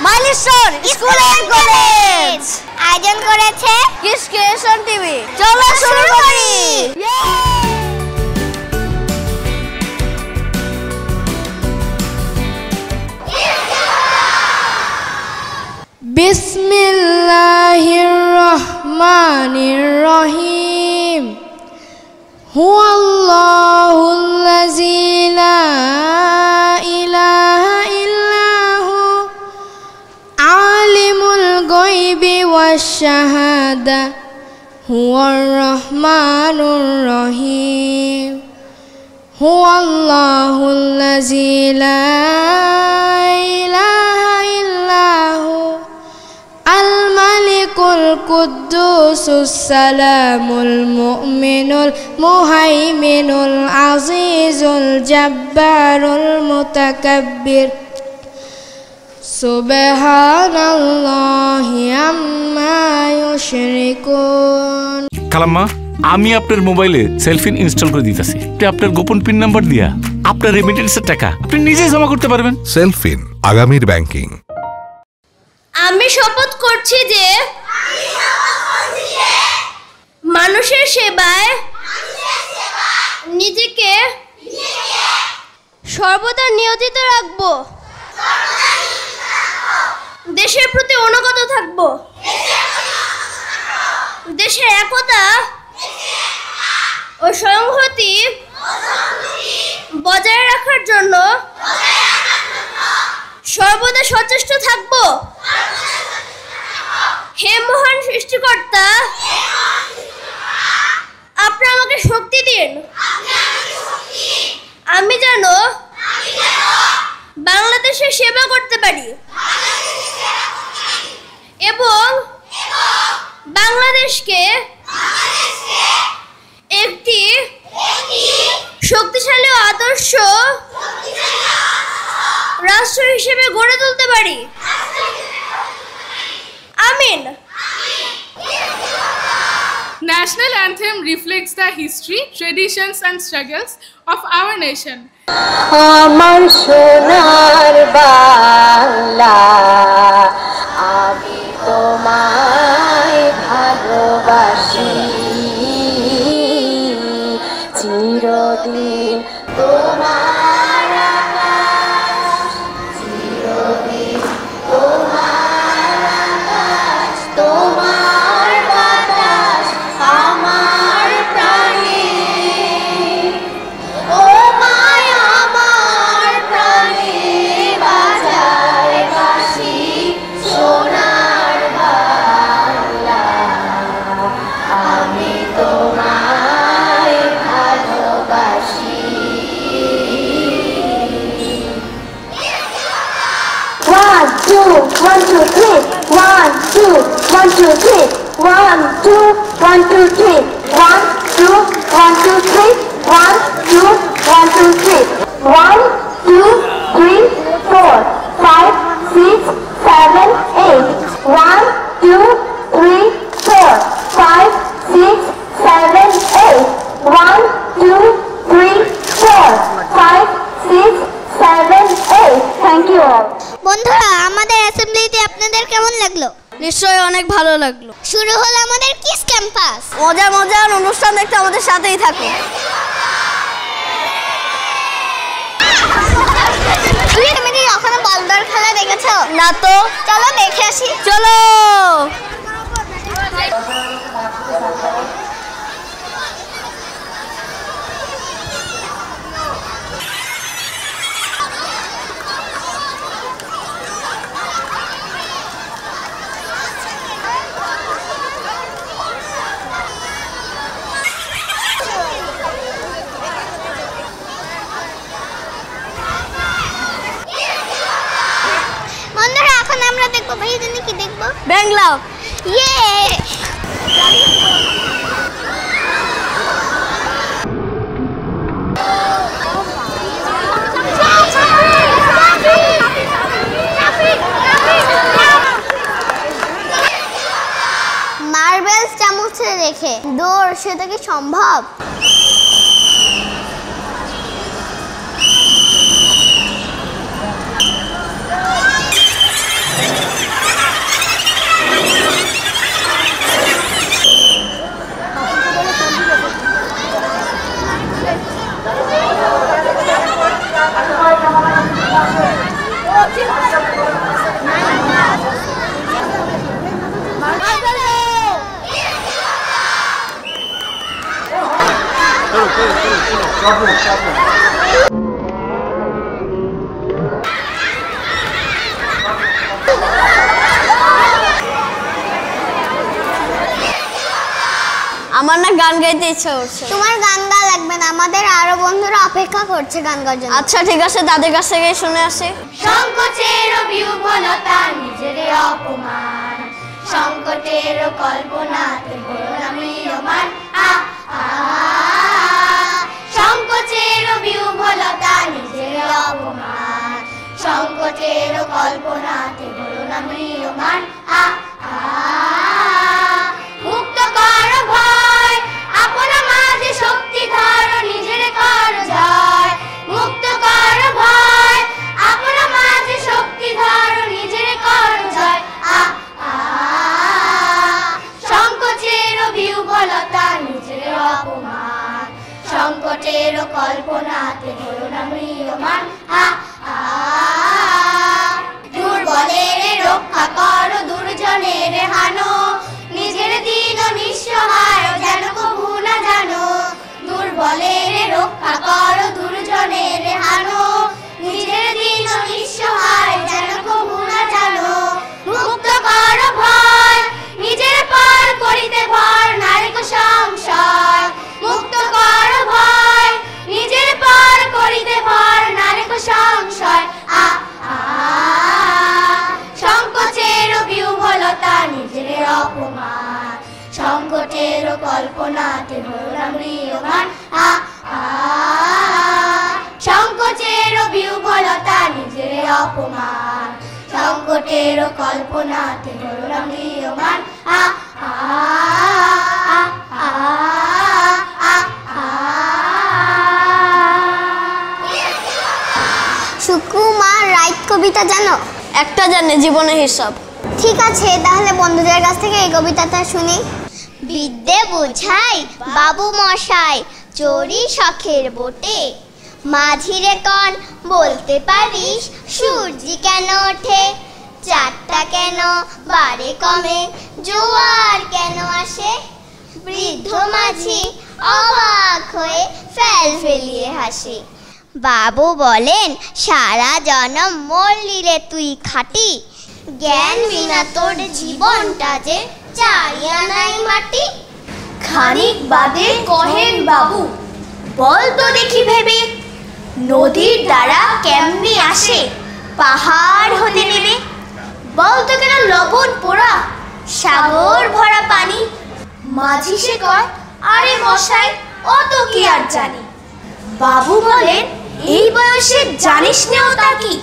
Milestone school and college আয়োজন করেছে kiss creation TV. চলো শুরু করি। বিসমিল্লাহির রহমানির রহিম। হুয়াল্লাহুল্লাযী লা ইলাহা ইল্লাহু আলিমুল গায়বি ওয়াশ শাহাদা হুয়ার রহমানুর রহিম। হুয়াল্লাহুল্লাযী লা ইলাহা ইল্লাহু আল মালিকুল কুদ্দুসুস সালামুল মুমিনুল মুহাইমিনুল আজিজুল জাব্বারুল মুতাকাব্বির। সুবহানাল্লাহি আম্মা ইউশরিকুন। খালাম্মা, আমি আপনার মোবাইলে সেলফিন ইনস্টল করে দিতেছি। আপনার গোপন পিন নাম্বার দিয়া আপনার রেমিটেন্সের টাকা আপনি নিজেই জমা করতে পারবেন। সেলফিন, আগামীর ব্যাংকিং। আমি শপথ করছি যে মানুষের সেবায় নিজেকে সর্বদা নিয়োজিত রাখব, দেশের প্রতি অনুগত থাকব, দেশের একতা ও সংহতি বজায় রাখার জন্য সর্বদা সচেষ্ট থাকব। হে মহান সৃষ্টিকর্তা, আপনি আমাকে শক্তি দিন, আমি যেন বাংলাদেশের সেবা করতে পারি এবং বাংলাদেশকে একটি শক্তিশালী ও আদর্শ রাষ্ট্র হিসেবে গড়ে তুলতে পারি। আমিন। National anthem reflects the history, traditions and struggles of our nation. আমার সোনার বাংলা, আমি তোমায় ভালোবাসি, চিরদিন তোমার আকাশ, চিরদিন তোমার আকাশ, তোমার বাতাস আমার প্রাণে, ও মায় আমার প্রাণে বাজায় বাঁশি সোনার বাংলা, আমি তোমায় ভালোবাসি। 1 2 1 2 3 1 2 1 2 3 1 2 1 2 3 1 2 1 2 3 1 2 1 2 3 1 2 3 4 5 6 7 8 1 2 3 4 5 6 7 8 1 2 3 4 5 6 7 8 থ্যাংক ইউ অল। বন্ধুরা, আমাদের অ্যাসেম্বলিতে আপনাদের কেমন লাগলো? নিশ্চয়ই অনেক ভালো লাগলো। শুরু হলো আমাদের কিস ক্যাম্পাস। মজার মজার অনুষ্ঠান দেখতে আমাদের সাথেই থাকুন। তুমি কি কখনো বলদার খেলা দেখেছো? না তো। চলো দেখে আসি। চলো। বন্ধুরা, এখন আমরা দেখবো, ভাই জানি কি দেখবো? বাংলা। ইয়ে। মার্বেলস চামচে রেখে দৌড়, সেটা কি সম্ভব? আমার না গান গাইতে ইচ্ছা করছে। তোমার গান গা লাগবে না, আমাদের আরো বন্ধুরা অপেক্ষা করছে গান গাওয়ার জন্য। আচ্ছা ঠিক আছে, তাদের কাছ থেকে শুনে আসি। সংকোচের বিহ্বলতা নিজের অপমান, সংকটের কল্পনাতে বড় নামিয়মান। সংকোচের বিহ্বলতা নিজের অপমান, সংকটের কল্পনাতে বড় নামিয়মান। মুক্ত কর ভয়, আপনা মাঝে শক্তি ধর, নিজের কর জয়। মুক্ত কর ভয়, আপনা মাঝে শক্তি ধর, নিজের কর জয়। সংকোচের বিহ্বলতা নিজের অপমান, সংকটের কল্পনাতে হলো না ম্রিয়মান। দুর্বলের রক্ষা কর, দুর্জনের হানো, নিজের দিন নিঃসহায় যেন কভু না জানো। দুর্বলের রক্ষা কর, দুর্জনের হানো, নিজের দিন নিঃসহায় যেন কভু না জানো। মুক্ত কর ভয়, নিজের পার করিতে ভর, নারীক সংশয়। মুক্ত কর ভয়, নিজের পার করিতে ভর, নারীক সংশয়। সংকোচের বিহ্বলতা নিজের অপমান, সংকটের কল্পনাতে হলো না ম্রিয়মান। সংকোচের বিহ্বলতা নিজের অপমান, সংকটের কল্পনাতে হলো না ম্রিয়মান। সুকুমার রাইট কবিতা জানো? একটা জানে, জীবনের হিসাব। ঠিক আছে, তাহলে বন্ধুদের কাছ থেকে এই কবিতাটা শুনি। বিদ্যে বোঝাই বাবু মশাই, চড়ি শখের বোটে। মাঝিরে কন বলতে পারিস, সূর্যি কেন ওঠে? চারটা কেন বারে কমে, জোয়ার কেন আসে? বৃদ্ধ মাঝি অবাক হয়ে ফেল ফেলিয়ে হাসে। বাবু বলেন, সারা জনম মরলি রে তুই খাটি, জ্ঞান বিনা তোর জীবনটা যে চারিয়ানাই মাটি। খানিক বাদে কহেন বাবু, বল তো দেখি ভেবে, নদীর দ্বারা কেমনি আসে পাহাড় হতে নেবে? বল তো কেন লবণ পোড়া সাগর ভরা পানি? মাঝি সে কয়, আরে মশাই অত কি আর জানি। বাবু বলেন, এই বয়সে জানিস নেও তা কি?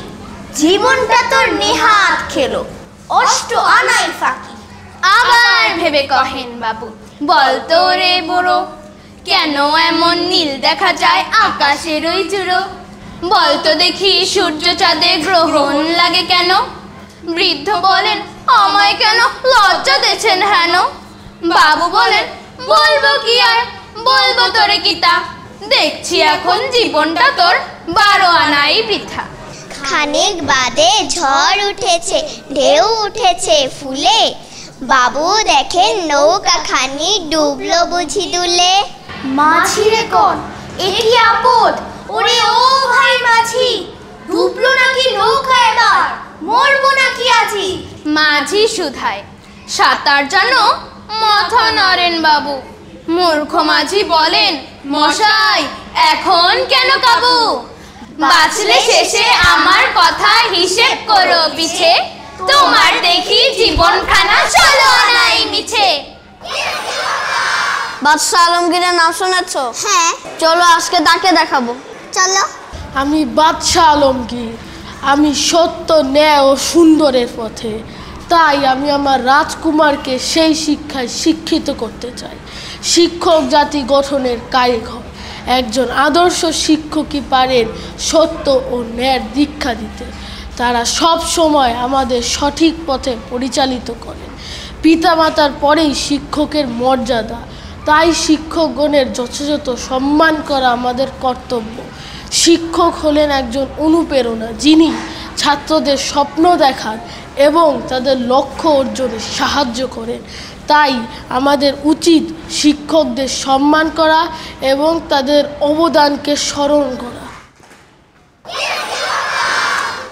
জীবনটা তোর নেহাত খেলো, অষ্ট আনাই ফাঁকি। আবার ভেবে কহেন বাবু, বল তো রে বুড়ো, কেন এমন নীল দেখা যায় আকাশের ওই জুড়ো? বল তো দেখি সূর্য চাঁদে গ্রহণ লাগে কেন? বৃদ্ধ বলেন, আমায় কেন লজ্জা দেছেন হেন? বাবু বলেন, বলবো কি আর, বলবো তোরে কিতা, দেখছি এখন জীবনটা তোর 12 আনাই বৃথা। খানিক বাদে ঝড় উঠেছে, ঢেউ উঠেছে ফুলে। বাবু দেখেন নৌকা খানি ডুবলো বুঝি দুলে। মাঝিরে কোন এ কি আপদ, ওরে ও ভাই মাঝি, ডুবলো নাকি নৌকা এবার, মরবো নাকি আজি? মাঝি শুধায়, সাঁতার জানো? মাথা নাড়েন বাবু। মূর্খ মাঝি বলেন, মশাই এখন কেন কাবু? বাঁচলে শেষে আমার কথা হিসেব করো পিছে, তোমার দেখি জীবনখানা 16 আনাই মিছে। বাদশাহ আলমগীরের নাম শুনেছো? হ্যাঁ, চলো আজকে তাকে দেখাবো। চলো। আমি বাদশাহ আলমগীর, আমি সত্য, ন্যায় ও সুন্দরের পথে। তাই আমি আমার রাজকুমারকে সেই শিক্ষায় শিক্ষিত করতে চাই। শিক্ষক জাতি গঠনের কারিগর। একজন আদর্শ শিক্ষকই পারেন সত্য ও ন্যায়ের দীক্ষা দিতে। তারা সব সময় আমাদের সঠিক পথে পরিচালিত করেন। পিতামাতার পরেই শিক্ষকের মর্যাদা, তাই শিক্ষকগণের যথাযথ সম্মান করা আমাদের কর্তব্য। শিক্ষক হলেন একজন অনুপ্রেরণা, যিনি ছাত্রদের স্বপ্ন দেখান এবং তাদের লক্ষ্য অর্জনে সাহায্য করেন। তাই আমাদের উচিত শিক্ষকদের সম্মান করা এবং তাদের অবদানকে স্মরণ করা।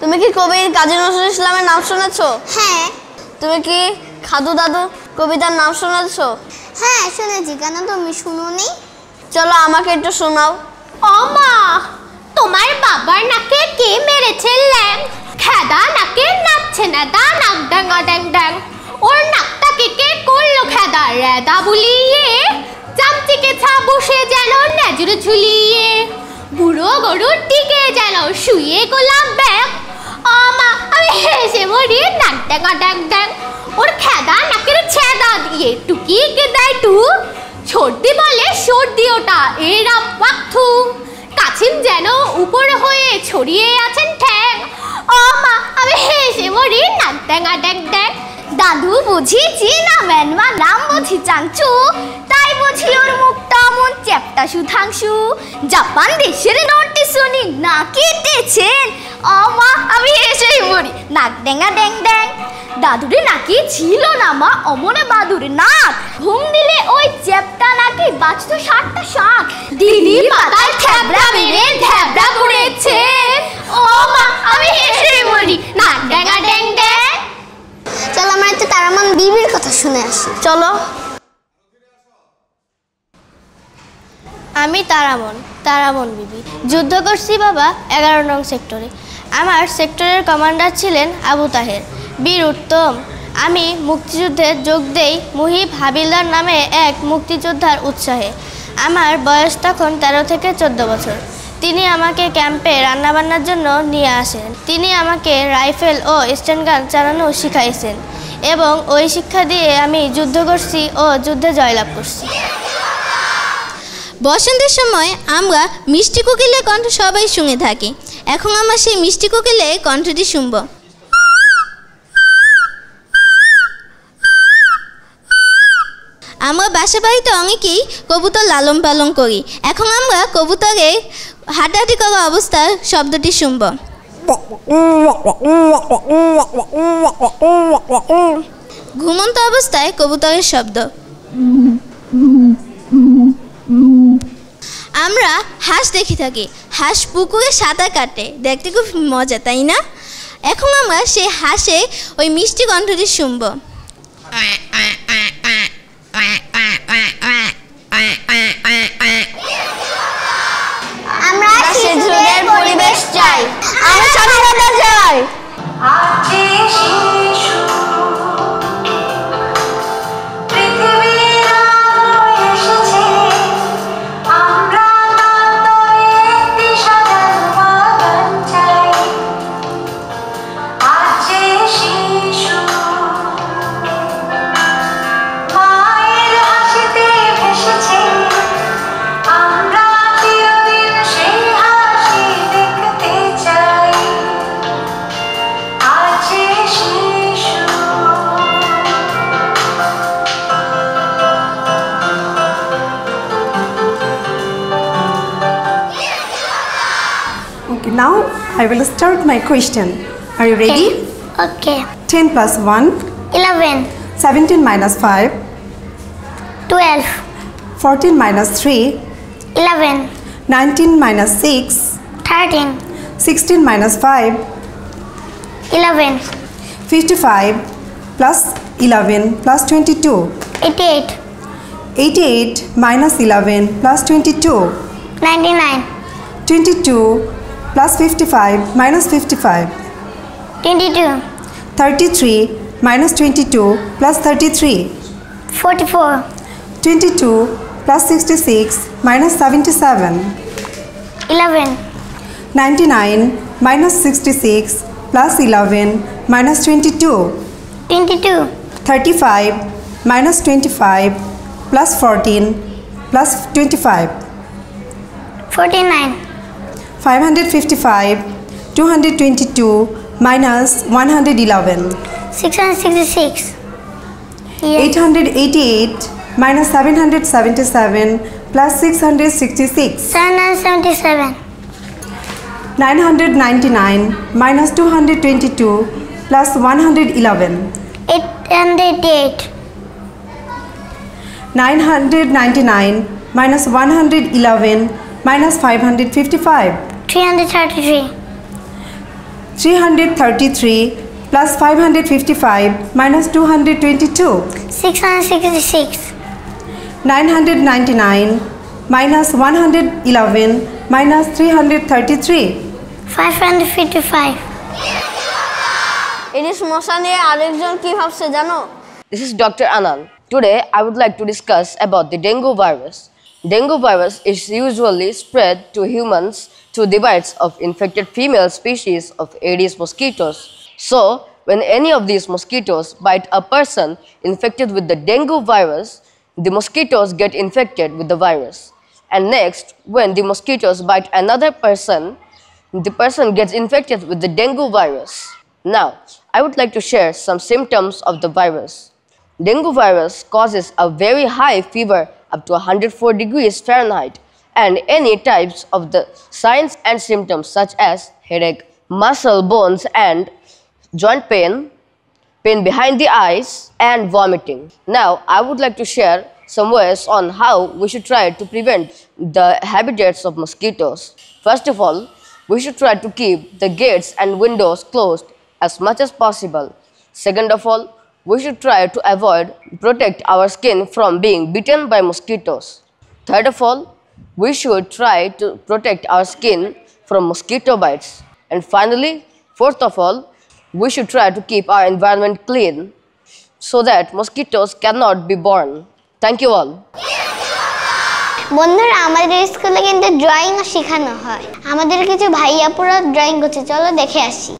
তুমি কি কবি কাজী নজরুল ইসলামের নাম শুনেছো? হ্যাঁ। তুমি কি খাদু দাদু কবিতার নাম শুনেছো? হ্যাঁ শুনেছি, কেন তুমি শুনোনি? চলো আমাকে একটু শোনাও। ও মা, তোমার বাবার নাকে কে মেরেছে ল্যাং? খেদা নাকে নাচছে না দা নাক ডাঙ্গা ড্যাং ড্যাং। ওর নাকটাকে কে করলো খেদা রেদা বুলিয়ে? চামচিকে ছা বসে যেন নেজর ঝুলিয়ে। বুড়ো গরুর টিকে যেন শুয়ে গোলাম ব্যাগ। ও মা, আমি হেসে মরি নাক ডাঙ্গা ড্যাং ড্যাং। ওর খেদা নাকের ছেদা দিয়ে টুকি কে দেয় টু। সর্দি বলে সর্দি ওটা এরা পাথু। কাছিম যেন উপর হয়ে ছড়িয়ে আছেন ঠ্যাং। ও মা, আমি হেসে মরি নাক ড্যাঙ্গা ড্যাং ড্যাং। দাদু বুঝি চীনা ম্যানমা নাম বুঝি চাংচু। তাই বুঝি ওর মুখটা মন চ্যাপটা সুধাংশু। জাপান দেশের নোটিস শুনি না কেটেছেন। ও মা, আমি হেসেই মরি নাক ড্যাঙ্গা ড্যাং ড্যাং। দাদুরে নাকি ছিল না মা অমনে বাদুরে নাক। ঘুম দিলে ওই চ্যাপটা নাকি বাঁচতো 60টা শাক। দিদি পাতায় থ্যাবড়া মেরে ধ্যাবড়া করেছে। ও মা, আমি হেসেই মরি নাক ড্যাঙ্গা ড্যাং ড্যাং। চলো আমরা একটু তারামন বিবির কথা শুনে আসি। চলো। আমি তারামন বিবি। যুদ্ধ করছি বাবা 11 নং সেক্টরে। আমার সেক্টরের কমান্ডার ছিলেন আবু তাহের, বীর উত্তম। আমি মুক্তিযুদ্ধে যোগ দেই মুহিব হাবিলদার নামে এক মুক্তিযোদ্ধার উৎসাহে। আমার বয়স তখন 13 থেকে 14 বছর। তিনি আমাকে ক্যাম্পে রান্নাবান্নার জন্য নিয়ে আসেন। তিনি আমাকে রাইফেল ও স্ট্যান্ডগান চালানো শিখাইছেন এবং ওই শিক্ষা দিয়ে আমি যুদ্ধ করছি ও যুদ্ধে জয়লাভ করছি। বসন্তের সময় আমরা মিষ্টি কোকিলের কণ্ঠ সবাই শুনে থাকি। এখন আমরা সেই মিষ্টি কোকিলের কণ্ঠটি শুনব। আমরা বাসা বাড়িতে অনেকেই কবুতর লালন পালন করি। এখন আমরা কবুতরের হাঁটাহাঁটি করা অবস্থার শব্দটি শুনব। ঘুমন্ত অবস্থায় কবুতরের শব্দ। আমরা হাঁস দেখে থাকি। হাঁস পুকুরে সাঁতার কাটে, দেখতে খুব মজা, তাই না? এখন আমরা সেই হাঁসে ওই মিষ্টি কণ্ঠটি শুনব। আমরা শিশুদের পরিবেশ চাই, আমরা স্বাধীনতা চাই। Now I will start my question. Are you ready? Okay. 10 plus 1. 11. 17 minus 5. 12. 14 minus 3. 11. 19 minus 6. 13. 16 minus 5. 11. 55 plus 11 plus 22. 88. 88 minus 11 plus 22. 99. 22 plus 55 minus 55. 22. 33 minus 22 plus 33. 44. 22 plus 66 minus 77. 11. 99 minus 66 plus 11 minus 22. 22. 35 minus 25 plus 14 plus 25. 49. 555 222 minus 111. 666. 888 minus 777 plus 666. 777. 999 minus 222 plus 111. 808. 999 minus 111 minus 555. 333. 333 plus 555 minus 222. 666. 999 minus 111 minus 333. 555. ইনি সমস্যা নিয়ে আরেকজন কি ভাবছে জানো? This is Dr. Anand. Today I would like to discuss about the dengue virus. Dengue virus is usually spread to humans through the bites of infected female species of Aedes mosquitoes. So, when any of these mosquitoes bite a person infected with the dengue virus, the mosquitoes get infected with the virus. And next, when the mosquitoes bite another person, the person gets infected with the dengue virus. Now, I would like to share some symptoms of the virus. Dengue virus causes a very high fever up to 104 degrees Fahrenheit, and any types of the signs and symptoms such as headache, muscle, bones and joint pain, pain behind the eyes and vomiting. Now, I would like to share some ways on how we should try to prevent the habitats of mosquitoes. First of all, we should try to keep the gates and windows closed as much as possible. Second of all, we should try to protect our skin from being bitten by mosquitoes. Third of all, we should try to protect our skin from mosquito bites. And finally, fourth of all, we should try to keep our environment clean so that mosquitoes cannot be born. Thank you all. বন্ধুরা আমাদের স্কুলে কিন্তু drawing শেখানো হয়। আমাদের কিছু ভাইয়াপুরা drawing করছে, চলো দেখে আসি।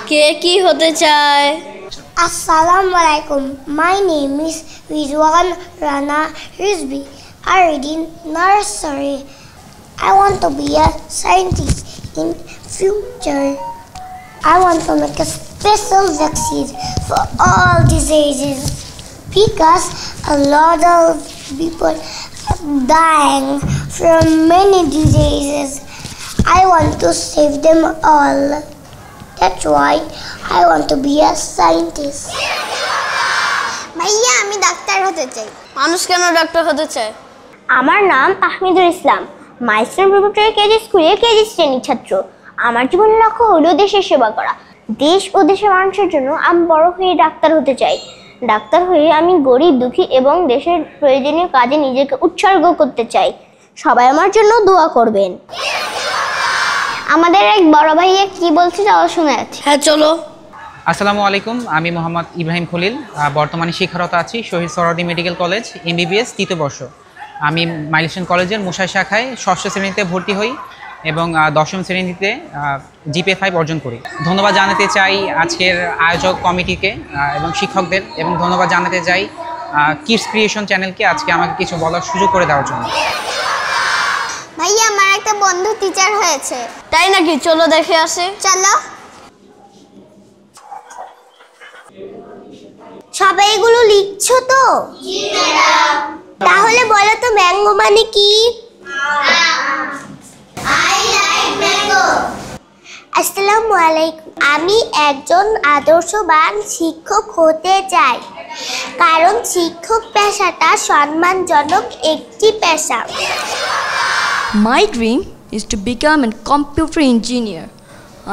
কে কি হতে চায়? Assalamu alaikum. My name is Rizwan Rana Rizvi. I read in nursery. I want to be a scientist in future. I want to make a special vaccine for all diseases because a lot of people are dying from many diseases. I want to save them all. That's why I want to be a scientist. ভাইয়া আমি doctor হতে চাই। মানুষ কেন doctor হতে চায়? আমার নাম তাহমিদুল ইসলাম। মাইস্টার প্রিপারেটরি কেজি স্কুলে কেজি শ্রেণীর ছাত্র। আমার জীবনের লক্ষ্য হলো দেশের সেবা করা। দেশ ও দেশের মানুষের জন্য আমি বড় হয়ে ডাক্তার হতে চাই। ডাক্তার হয়ে আমি গরিব দুঃখী এবং দেশের প্রয়োজনীয় কাজে নিজেকে উৎসর্গ করতে চাই। সবাই আমার জন্য দোয়া করবেন। আমাদের এক বড় ভাইয়া কি বলছে চলো শুনে আছি। হ্যাঁ চলো। আসসালামু আলাইকুম, আমি মোহাম্মদ ইব্রাহিম খলিল, বর্তমানে শিক্ষারত আছি Shaheed Suhrawardy medical college MBBS 3য় বর্ষ। আমি মাইলস্টোন কলেজের মুসাই শাখায় 6ষ্ঠ শ্রেণীতে ভর্তি হই এবং 10ম শ্রেণীতে GPA 5 অর্জন করি। ধন্যবাদ জানাতে চাই আজকের আয়োজক কমিটিকে এবং শিক্ষকদের, এবং ধন্যবাদ জানাতে চাই কিডস ক্রিয়েশন চ্যানেলকে আজকে আমাকে কিছু বলার সুযোগ করে দেওয়ার জন্য। ভাইয়া আমার একটা বন্ধু টিচার হয়েছে। তাই নাকি? চলো দেখে আসি। চলো। সবাই এগুলো লিখছো তো? জি ম্যাডাম। তাহলে বলো তো ম্যাঙ্গো মানে কি? I like mango. আসসালামু আলাইকুম। আমি একজন আদর্শবান শিক্ষক হতে চাই, কারণ শিক্ষক পেশাটা সম্মানজনক একটি পেশা। My dream is to become a computer engineer.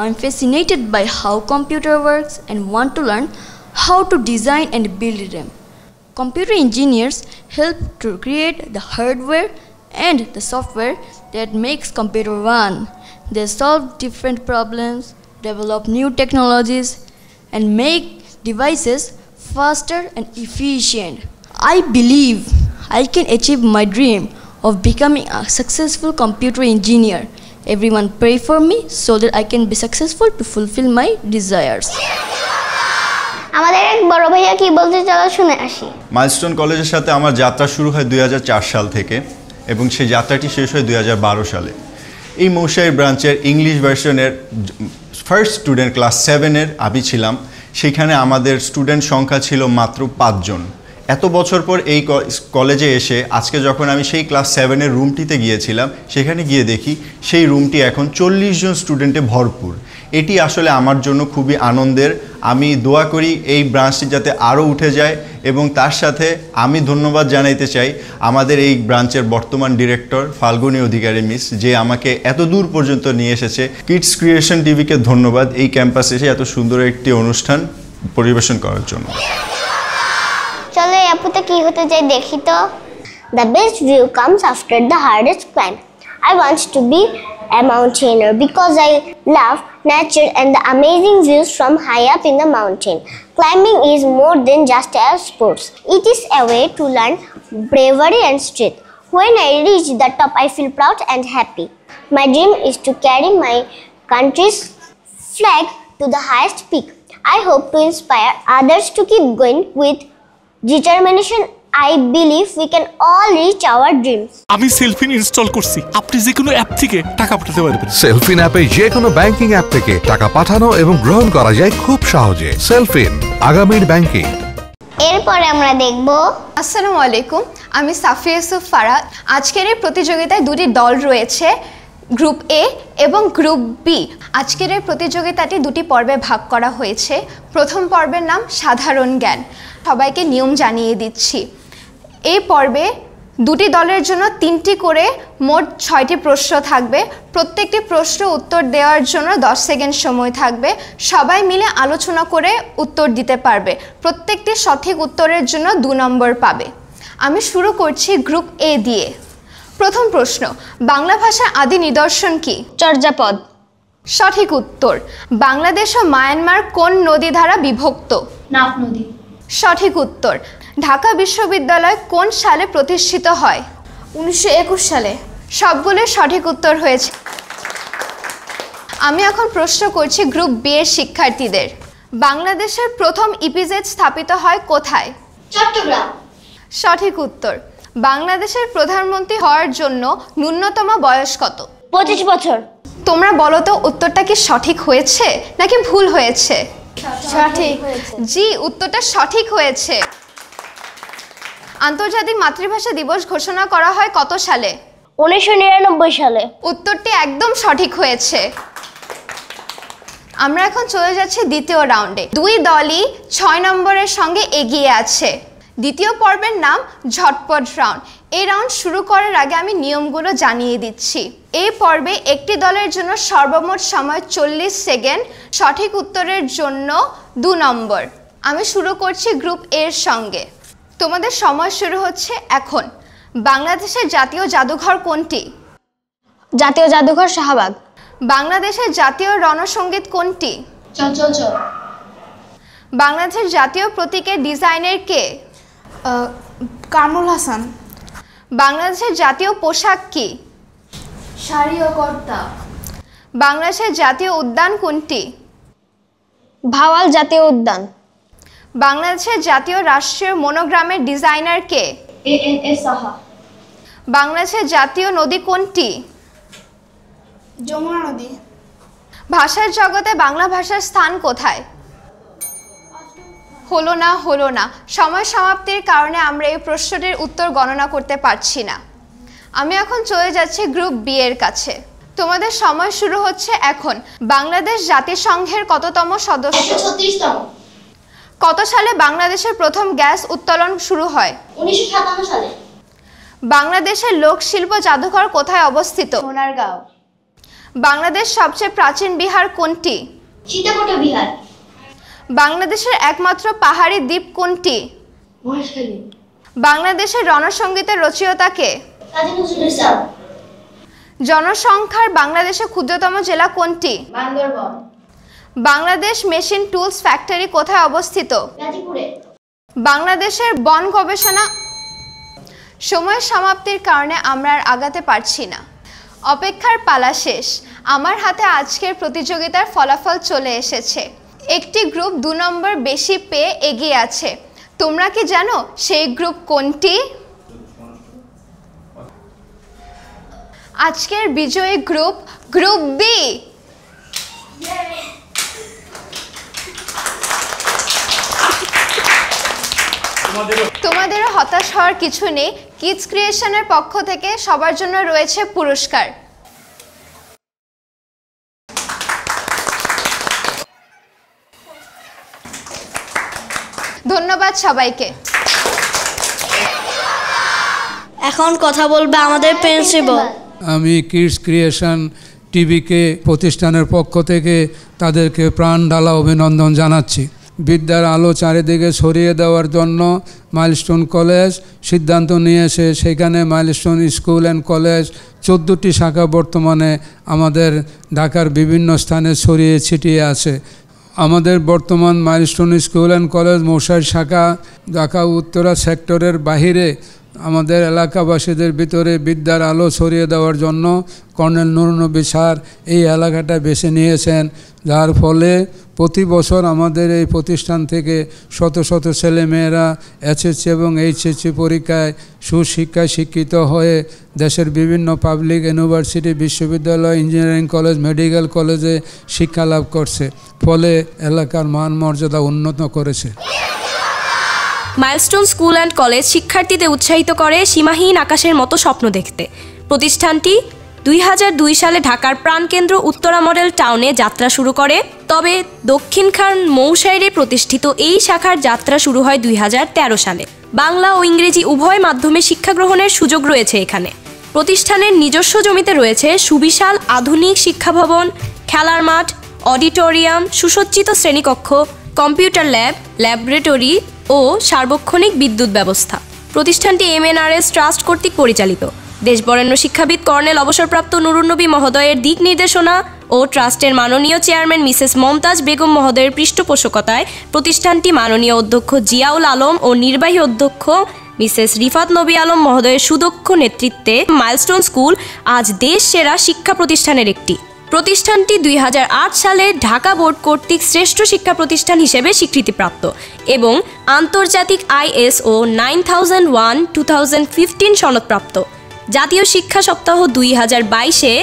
I'm fascinated by how computer works and want to learn how to design and build them. Computer engineers help to create the hardware and the software that makes computer run. They solve different problems, develop new technologies, and make devices faster and efficient. I believe I can achieve my dream of becoming a successful computer engineer. Everyone pray for me so that I can be successful to fulfill my desires. আমাদের এক বড় ভাইয়া কি বলতে চলো শুনে আসি। Milestone কলেজের সাথে আমার যাত্রা শুরু হয় 2004 সাল থেকে এবং সেই যাত্রাটি শেষ হয় 2012 সালে। এই মৌসাইর ব্রাঞ্চের ইংলিশ ভার্সনের ফার্স্ট স্টুডেন্ট ক্লাস 7-এর আমি ছিলাম। সেখানে আমাদের স্টুডেন্ট সংখ্যা ছিল মাত্র 5 জন। এত বছর পর এই কলেজে এসে আজকে যখন আমি সেই ক্লাস 7-এর রুমটিতে গিয়েছিলাম, সেখানে গিয়ে দেখি সেই রুমটি এখন 40 জন স্টুডেন্টে ভরপুর। এটি আসলে আমার জন্য খুবই আনন্দের। আমি দোয়া করি এই ব্রাঞ্চটি যাতে আরও উঠে যায় এবং তার সাথে আমি ধন্যবাদ জানাইতে চাই আমাদের এই ব্রাঞ্চের বর্তমান ডিরেক্টর ফাল্গুনী অধিকারী মিস, যে আমাকে এত দূর পর্যন্ত নিয়ে এসেছে। কিডস ক্রিয়েশন টিভিকে ধন্যবাদ এই ক্যাম্পাসে এসে এত সুন্দর একটি অনুষ্ঠান পরিবেশন করার জন্য। চলো এই আপুতে কি হতে চাই দেখি তো। The best view comes after the hardest climb. I want to be a mountaineer because I love nature and the amazing views from high up in the mountain. Climbing is more than just a sport. It is a way to learn bravery and strength. When I reach the top, I feel proud and happy. My dream is to carry my country's flag to the highest peak. I hope to inspire others to keep going with determination. I believe we can all reach our dreams. আমি Cellfin install করছি, আপনি যে কোনো app থেকে টাকা পাঠাতে পারবেন। সেলফিন অ্যাপে যে কোনো ব্যাংকিং অ্যাপ থেকে টাকা পাঠানো এবং গ্রহণ করা যায় খুব সহজে। সেলফিন, আগামীর ব্যাংকিং। এরপরে আমরা দেখব। আসসালামু আলাইকুম, আমি সাফিয়া ইউসুফ ফারা। আজকের এই প্রতিযোগিতায় দুটি দল রয়েছে, গ্রুপ এ এবং গ্রুপ বি। আজকের এই প্রতিযোগিতাটি দুটি পর্বে ভাগ করা হয়েছে। প্রথম পর্বের নাম সাধারণ জ্ঞান। সবাইকে নিয়ম জানিয়ে দিচ্ছি। এই পর্বে দুটি দলের জন্য 3টি করে মোট 6টি প্রশ্ন থাকবে। প্রত্যেকটি প্রশ্ন উত্তর দেওয়ার জন্য 10 সেকেন্ড সময় থাকবে। সবাই মিলে আলোচনা করে উত্তর দিতে পারবে। প্রত্যেকটি সঠিক উত্তরের জন্য 2 নম্বর পাবে। আমি শুরু করছি গ্রুপ এ দিয়ে। প্রথম প্রশ্ন, বাংলা ভাষার আদি নিদর্শন কি? চর্যাপদ। সঠিক উত্তর। বাংলাদেশ ও মায়ানমার কোন নদী দ্বারা বিভক্ত? নাফ নদী। সঠিক উত্তর। ঢাকা বিশ্ববিদ্যালয় কোন সালে প্রতিষ্ঠিত হয়? 1921 সালে। সবগুলো সঠিক উত্তর হয়েছে। আমি এখন প্রশ্ন করছি গ্রুপ বি এর শিক্ষার্থীদের। বাংলাদেশের প্রথম ইপিজেড স্থাপিত হয় কোথায়? চট্টগ্রাম। সঠিক উত্তর। বাংলাদেশের প্রধানমন্ত্রী হওয়ার জন্য ন্যূনতম বয়স কত? 25 বছর। তোমরা বলো তো উত্তরটা কি সঠিক হয়েছে নাকি ভুল হয়েছে? সঠিক। জি, উত্তরটা সঠিক হয়েছে। আন্তর্জাতিক মাতৃভাষা দিবস ঘোষণা করা হয় কত সালে? 1999 সালে। উত্তরটি একদম সঠিক হয়েছে। আমরা এখন চলে যাচ্ছি দ্বিতীয় রাউন্ডে। দুই দলই 6 নম্বরের সঙ্গে এগিয়ে আছে। দ্বিতীয় পর্বের নাম ঝটপট রাউন্ড। এই রাউন্ড শুরু করার আগে আমি নিয়মগুলো জানিয়ে দিচ্ছি। এই পর্বে একটি দলের জন্য সর্বমোট সময় 40 সেকেন্ড, সঠিক উত্তরের জন্য 2 নম্বর। আমি শুরু করছি গ্রুপ এর সঙ্গে। তোমাদের সময় শুরু হচ্ছে এখন। বাংলাদেশের জাতীয় জাদুঘর কোনটি? জাতীয় জাদুঘর শাহবাগ। বাংলাদেশের জাতীয় রণসঙ্গীত কোনটি? চঞ্চল। বাংলাদেশের জাতীয় প্রতীকের ডিজাইনার কে? কামরুল হাসান। বাংলাদেশের জাতীয় পোশাক কি? শাড়ি ও কুর্তা। বাংলাদেশের জাতীয় উদ্যান কোনটি? ভাওয়াল জাতীয় উদ্যান। বাংলাদেশের জাতীয় রাষ্ট্রীয় মনোগ্রামের ডিজাইনার কে? ANA সাহা। বাংলাদেশের জাতীয় নদী কোনটি? যমুনা নদী। ভাষার জগতে বাংলা ভাষার স্থান কোথায়? হলো না সময় সমাপ্তির কারণে আমরা এই প্রশ্নটির উত্তর গণনা করতে পারছি না। আমি এখন চলে যাচ্ছি গ্রুপ বি এর কাছে। তোমাদের সময় শুরু হচ্ছে এখন। বাংলাদেশ জাতিসংঘের কততম সদস্য? 136তম। কত সালে বাংলাদেশের প্রথম গ্যাস উত্তোলন শুরু হয়? 1957 সালে। বাংলাদেশের লোক শিল্প জাদুঘর কোথায় অবস্থিত? সোনারগাঁও। বাংলাদেশ সবচেয়ে প্রাচীন বিহার কোনটি? সীতাকোটা বিহার। বাংলাদেশের একমাত্র পাহাড়ি দ্বীপ কোনটি? মহেশখালী। বাংলাদেশের রণসঙ্গীতের রচয়িতা কে? কাজী নজরুল ইসলাম। জনসংখ্যার বাংলাদেশের ক্ষুদ্রতম জেলা কোনটি? Bandarban. Bangladesh machine tools factory কোথায় অবস্থিত? গাজীপুরে। বাংলাদেশের বন গবেষণা। সময় সমাপ্তির কারণে আমরা আর আগাতে পারছি না। অপেক্ষার পালা শেষ। আমার হাতে আজকের প্রতিযোগিতার ফলাফল চলে এসেছে। একটি গ্রুপ 2 নম্বর বেশি পেয়ে এগিয়ে আছে। তোমরা কি জানো সেই গ্রুপ কোনটি? আজকের বিজয়ী গ্রুপ গ্রুপ বি। তোমাদেরও হতাশ হওয়ার কিছু নেই। কিডস ক্রিয়েশনের পক্ষ থেকে সবার জন্য রয়েছে পুরস্কার। ধন্যবাদ সবাইকে। এখন কথা বলবে আমাদের প্রিন্সিপাল। আমি কিডস ক্রিয়েশন টিভিকে প্রতিষ্ঠানের পক্ষ থেকে তাদেরকে প্রাণ ঢালা অভিনন্দন জানাচ্ছি। বিদ্যার আলো চারিদিকে ছড়িয়ে দেওয়ার জন্য মাইলস্টোন কলেজ সিদ্ধান্ত নিয়েছে। সেখানে মাইলস্টোন স্কুল অ্যান্ড কলেজ 14টি শাখা বর্তমানে আমাদের ঢাকার বিভিন্ন স্থানে ছড়িয়ে ছিটিয়ে আছে। আমাদের বর্তমান মাইলস্টোন স্কুল অ্যান্ড কলেজ মৌসাই শাখা ঢাকা উত্তরা সেক্টরের বাহিরে আমাদের এলাকাবাসীদের ভিতরে বিদ্যার আলো ছড়িয়ে দেওয়ার জন্য কর্নেল নুরনবী স্যার এই এলাকাটা বেছে নিয়েছেন, যার ফলে প্রতি বছর আমাদের এই প্রতিষ্ঠান থেকে শত শত ছেলেমেয়েরা এসএসসি এবং এইচএসসি পরীক্ষায় সুশিক্ষায় শিক্ষিত হয়ে দেশের বিভিন্ন পাবলিক ইউনিভার্সিটি, বিশ্ববিদ্যালয়, ইঞ্জিনিয়ারিং কলেজ, মেডিকেল কলেজে শিক্ষা লাভ করছে, ফলে এলাকার মান মর্যাদা উন্নত করেছে। মাইলস্টোন স্কুল অ্যান্ড কলেজ শিক্ষার্থীদের উৎসাহিত করে সীমাহীন আকাশের মতো স্বপ্ন দেখতে। প্রতিষ্ঠানটি 2002 সালে ঢাকার প্রাণকেন্দ্র উত্তরা মডেল টাউনে যাত্রা শুরু করে। তবে দক্ষিণখান মৌসাইরে প্রতিষ্ঠিত এই শাখার যাত্রা শুরু হয় 2013 সালে। বাংলা ও ইংরেজি উভয় মাধ্যমে শিক্ষা গ্রহণের সুযোগ রয়েছে এখানে। প্রতিষ্ঠানের নিজস্ব জমিতে রয়েছে সুবিশাল আধুনিক শিক্ষা ভবন, খেলার মাঠ, অডিটোরিয়াম, সুসজ্জিত শ্রেণীকক্ষ, কম্পিউটার ল্যাব, ল্যাবরেটরি ও সার্বক্ষণিক বিদ্যুৎ ব্যবস্থা। প্রতিষ্ঠানটি MNRS ট্রাস্ট কর্তৃক পরিচালিত। দেশবরেণ্য শিক্ষাবিদ কর্নেল অবসরপ্রাপ্ত নুরুন্নবী মহোদয়ের দিক নির্দেশনা ও ট্রাস্টের মাননীয় চেয়ারম্যান মিসেস মমতাজ বেগম মহোদয়ের পৃষ্ঠপোষকতায় প্রতিষ্ঠানটি মাননীয় অধ্যক্ষ জিয়াউল আলম ও নির্বাহী অধ্যক্ষ মিসেস রিফাত নবী আলম মহোদয়ের সুদক্ষ নেতৃত্বে মাইলস্টোন স্কুল আজ দেশ সেরা শিক্ষা প্রতিষ্ঠানের একটি। প্রতিষ্ঠানটি 2008 সালে ঢাকা বোর্ড কর্তৃক শ্রেষ্ঠ শিক্ষা প্রতিষ্ঠান হিসেবে স্বীকৃতিপ্রাপ্ত এবং আন্তর্জাতিক ISO 9001:2015 সনদপ্রাপ্ত। জাতীয় শিক্ষা সপ্তাহ 2022-এ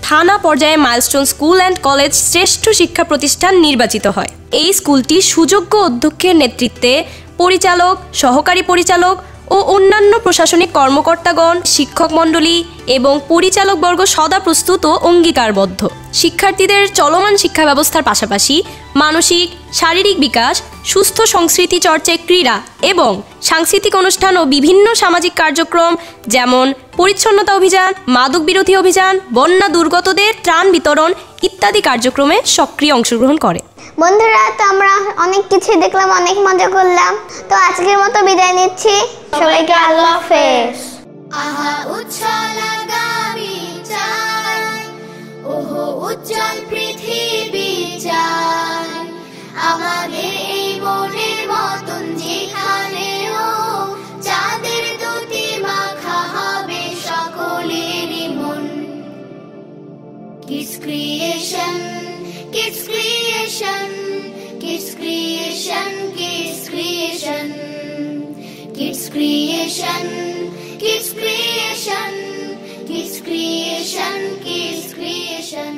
থানা পর্যায়ে মাইলস্টোন স্কুল অ্যান্ড কলেজ শ্রেষ্ঠ শিক্ষা প্রতিষ্ঠান নির্বাচিত হয়। এই স্কুলটি সুযোগ্য অধ্যক্ষের নেতৃত্বে পরিচালক, সহকারী পরিচালক ও অন্যান্য প্রশাসনিক কর্মকর্তাগণ, শিক্ষক মণ্ডলী এবং পরিচালকবর্গ সদা প্রস্তুত ও অঙ্গীকারবদ্ধ। শিক্ষার্থীদের চলমান শিক্ষা ব্যবস্থার পাশাপাশি মানসিক, শারীরিক বিকাশ, সুস্থ সংস্কৃতি চর্চায় ক্রীড়া এবং সাংস্কৃতিক অনুষ্ঠান ও বিভিন্ন সামাজিক কার্যক্রম যেমন পরিচ্ছন্নতা অভিযান, মাদক বিরোধী অভিযান, বন্যা দুর্গতদের ত্রাণ বিতরণ ইত্যাদি কার্যক্রমে সক্রিয় অংশগ্রহণ করে। বন্ধুরা, তো আমরা অনেক কিছু দেখলাম, অনেক মজা করলাম। তো আজকের মতো বিদায় নিচ্ছি। সবাইকে আল্লাহ হাফেজ। আহা উচ্ছল আগামী চাই, ওহো উজ্জ্বল পৃথিবী চাই, আমাদের এই মনের মতন যেখানেও চাঁদের দুটি মাখা হবে সকলেরই মন। Kids creation, kids creation, kids creation, kids creation, kids creation, kids creation, kids creation, kids creation.